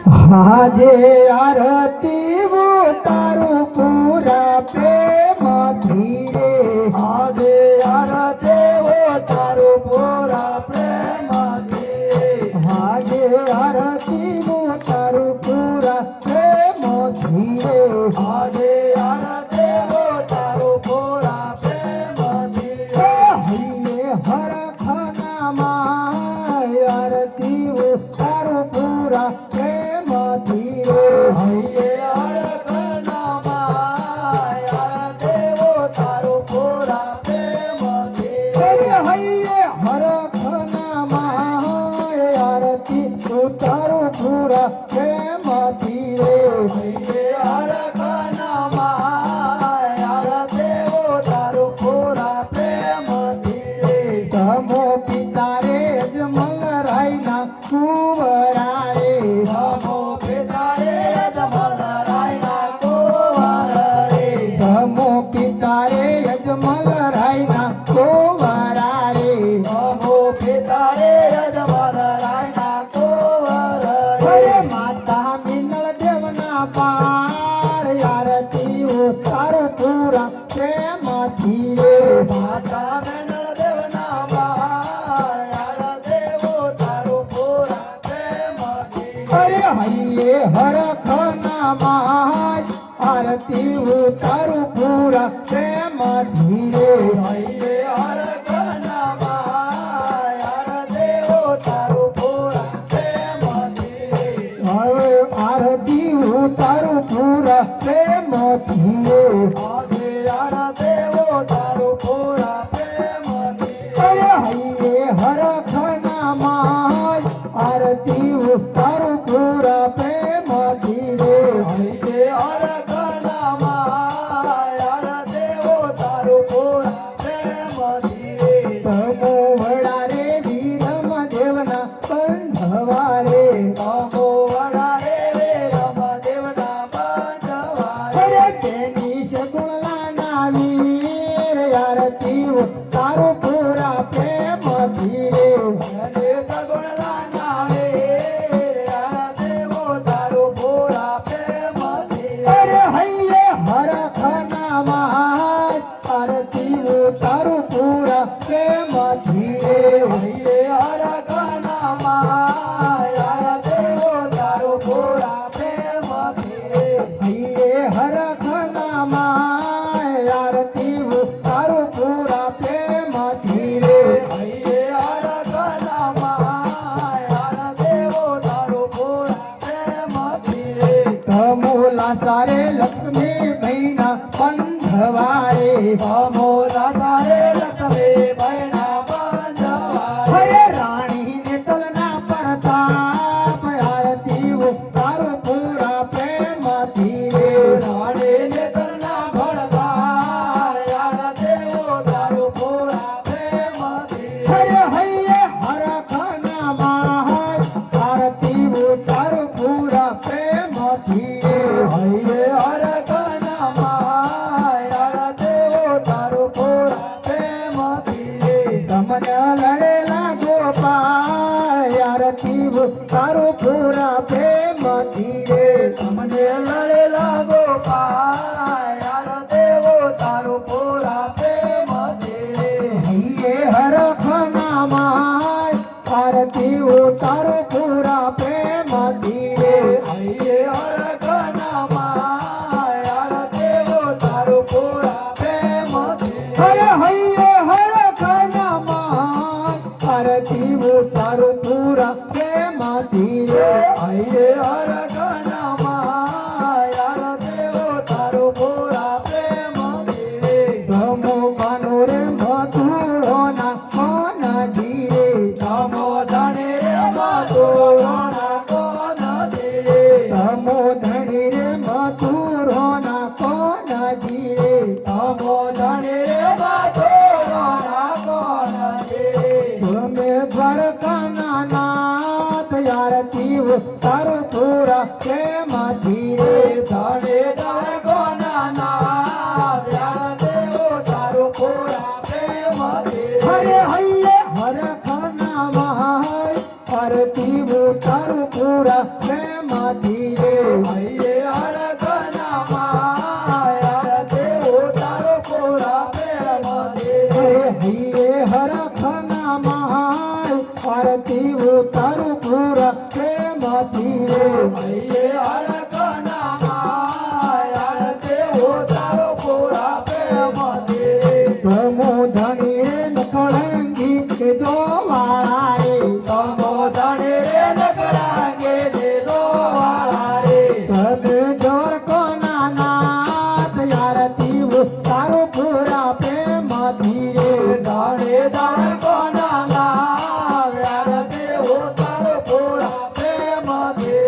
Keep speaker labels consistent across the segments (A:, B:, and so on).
A: આજે આરતી તારું પૂરા પ્રેમથી રે
B: આજે આરતી તારું પૂરા પ્રેમથી
A: આજે આરતી તારું પૂરા પ્રેમથી રે
B: આજે આરતી તારું પૂરા પ્રેમથી
A: હૈયે હરખનામાં આરતી તારું પૂરા પ્રેમથી રે
B: હૈયે હરખનામાં આરતી તારું પૂરા પ્રેમથી
A: હૈયે હરખનામાં આરતી તારું પૂરા પ્રેમથી રે
B: હૈયે હરખનામાં આરતી તારું પૂરા પ્રેમથી
A: તમો પિતા રે જમલરાયના કુંવરા રે
B: નમો પિતા રે જમલરાયના કુંવરા રે
A: તમો પિતા રે જમલરાયના કુંવરા રે
B: નમો પિતા રે જમલરાયના કુંવરા
A: અરે
B: રે
A: માતા મિનળ દેવના પાળ આરતી તારું પૂરા પ્રેમથી રે
B: માતા મેનળ દેવના બાળ આરતી તારું પૂરા પ્રેમથી
A: અરે હૈયે હરખનામાં આરતી તારું પૂરા પ્રેમથી રે
B: હૈયે હરખનામાં આરતી તારું પૂરા પ્રેમથી
A: હવે આરતી તારું પૂરા પ્રેમથી રે
B: આજે આરતી તારું પૂરા પ્રેમથી
A: અરે હૈયે હરખનામાં આરતી તારું પૂરા પ્રેમથી રે
B: હૈયે હરખનામાં આરતી તારું પૂરા પ્રેમથી
A: તમો વડા રે વીરમ દેવના બંધવા રે
B: નમો વડા રે રમ દેવના બંધવા
A: અરે તેની સગુણના વીર આરતી તારું પૂરા પ્રેમથી રે
B: અને સગુણલા નામે આરતી તારું પૂરા પ્રેમથી
A: અરે હૈયે હરખનામાં આરતી તારું પૂરા પ્રેમથી રે
B: હૈયે હરખનામાં આરતી તારું પૂરા પ્રેમથી
A: હૈયે હરખનામાં આરતી તારું પૂરા પ્રેમથી રે
B: હૈયે હરખનામાં આરતી તારું પૂરા પ્રેમથી
A: તમોલા સારે લક્ષ્મી મૈના બંધવા રે
B: નમો રાધારે લક્ષ્મી બહેના બંધવા
A: હરે રાણી ને તલના પ્રતાપ આરતી તારું પૂરા પ્રેમથી રે
B: રાણે નેત્રના ભળકાર આરતી તારું પૂરા પ્રેમથી
A: હરે હૈયે હરખનામાં આરતી તારું પૂરા પ્રેમથી રે
B: હૈયે હરખનામાં આરતી તારું પૂરા પ્રેમથી
A: તમને લડેલા ગોપાલ આરતી તારું પૂરા પ્રેમથી રે
B: તમને લડેલા ગોપાલ આરતી તારું પૂરા પ્રેમથી
A: હૈયે હરખનામાં આરતી તારું પૂરા પ્રેમથી રે
B: હૈયે હરખનામાં આરતી તારું પૂરા પ્રેમથી
A: હરે હૈયે હરખનામાં આરતી તારું પૂરા પ્રેમથી રે
B: હૈયે હરખનામાં આરતી તારું પૂરા પ્રેમથી
A: તમો માનો રે મધુરોના મનથી રે
B: નમો ધણે રે મધુરોના કોનથી
A: તમો ધણી રે મધુરોના કોનથી રે
B: નમો ધણે રે મધુરોના કોનથી
A: તમે દ્વારકાના નાથ આરતી તારું પૂરા પ્રેમથી રે
B: ધણે દ્વારકોના નાથ આરતી તારું પૂરા પ્રેમથી
A: હરે હૈયે હરખનામાં આરતી તારું પૂરા પ્રેમ પ્રેમથી રે
B: હૈયે હરખના આરતી ઉતારો પૂરા પ્રેમથી
A: હૈયે હરખના મહાય આરતી ઉતારું પૂરા પ્રેમથી રે
B: હૈયે હરખના આરતી ઉતારો પૂરા પ્રેમથી
A: પ્રમો ધણી રે નકળંગી કે જો વાળા રે
B: તમો ધણી રે નકળાંગે દેદો વાળા રે
A: તમે જોર કોના નાથ આરતી ઉતારું પૂરા પ્રેમથી રે
B: ધણીધર કોના નામ આરતી ઉતારો પૂરા પ્રેમથી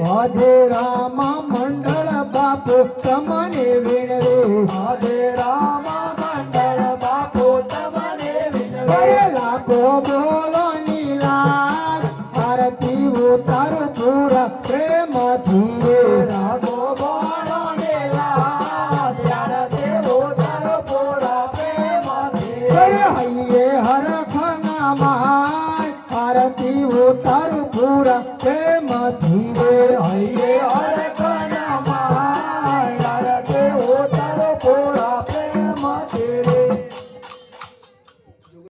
A: હજે રામ મંડળ બાપુ તમને વિણરે
B: હરે રામ મંડળ બાપુ તમને વિનવે
A: અરે લાખો બોલો નીલાલ આરતી ઉતારું પૂરા પ્રેમથી રે
B: રાગો બોલો ને લાજ આરતી ઉતારો પૂરા પ્રેમથી
A: અરે હૈયે હરખના મહાય આરતી ઉતારું પૂરા પ્રેમથી રે
B: હૈયે હરખના